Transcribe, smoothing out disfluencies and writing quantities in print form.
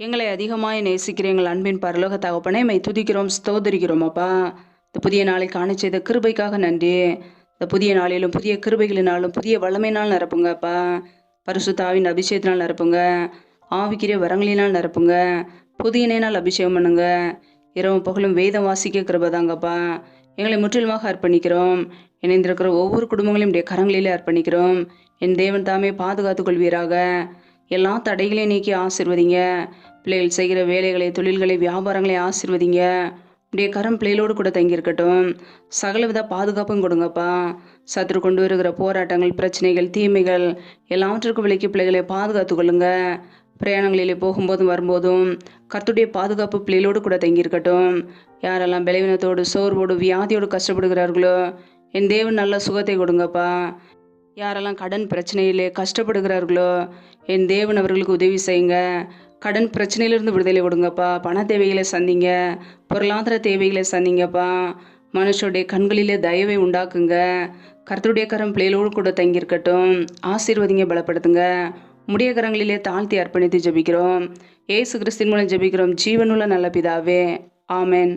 எங்களை அதிகமாய் நேசிக்கிற எங்கள் அன்பின் பரலோக தகப்பனே, மை துதிக்கிறோம், ஸ்தோதரிக்கிறோம் அப்பா. இந்த புதிய நாளை காண செய்த கிருபைக்காக நன்றி. இந்த புதிய நாளிலும் புதிய கிருபைகளினாலும் புதிய வல்லமையினால் நிரப்புங்க அப்பா. பரிசுத்தாவின் அபிஷேகத்தினால் நிரப்புங்க. ஆவிக்கிற வரங்களினால் நிரப்புங்க. புதிய நேனால் அபிஷேகம் பண்ணுங்க. இரவும் பகலும் வேதம் வாசிக்க கிருபதாங்கப்பா. எங்களை முற்றிலுமாக அர்ப்பணிக்கிறோம். இணைந்திருக்கிற ஒவ்வொரு குடும்பங்களையும் உடைய கரங்களிலே அர்ப்பணிக்கிறோம். என் தேவன் தாமே பாதுகாத்துக் கொள்வீராக. எல்லா தடைகளையும் நீக்கி ஆசிர்வதிங்க. பிள்ளைகள் செய்கிற வேலைகளை, தொழில்களை, வியாபாரங்களை ஆசிர்வதிங்க. உடைய கரம் பிள்ளைகளோடு கூட தங்கியிருக்கட்டும். சகலவித பாதுகாப்பும் கொடுங்கப்பா. சத்துரு கொண்டு வருகிற போராட்டங்கள், பிரச்சனைகள், தீமைகள் எல்லாவற்றிற்கும் விலக்கி பிள்ளைகளை பாதுகாத்து கொள்ளுங்க. பிரயாணங்களிலே போகும்போதும் வரும்போதும் கர்த்தருடைய பாதுகாப்பு பிள்ளைகளோடு கூட தங்கியிருக்கட்டும். யாரெல்லாம் பலவீனத்தோடு, சோர்வோடு, வியாதியோடு கஷ்டப்படுகிறார்களோ என் தேவன் நல்ல சுகத்தை கொடுங்கப்பா. யாரெல்லாம் கடன் பிரச்சனையிலே கஷ்டப்படுகிறார்களோ என் தேவன் அவர்களுக்கு உதவி செய்யுங்க. கடன் பிரச்சனையிலிருந்து விடுதலை கொடுங்கப்பா. பண தேவைகளை சந்திங்க, பொருளாதார தேவைகளை சந்திங்கப்பா. மனுஷருடைய கண்களிலே தயவை உண்டாக்குங்க. கர்த்தருடைய கரம் பிள்ளைகளோடு கூட தங்கியிருக்கட்டும். ஆசீர்வதிங்க, பலப்படுத்துங்க. முடிய கரங்களிலே தாழ்த்தி அர்ப்பணித்து ஜெபிக்கிறோம். ஏசு கிறிஸ்தின் மூலம் ஜெபிக்கிறோம், ஜீவனுள்ள நல்ல பிதாவே, ஆமென்.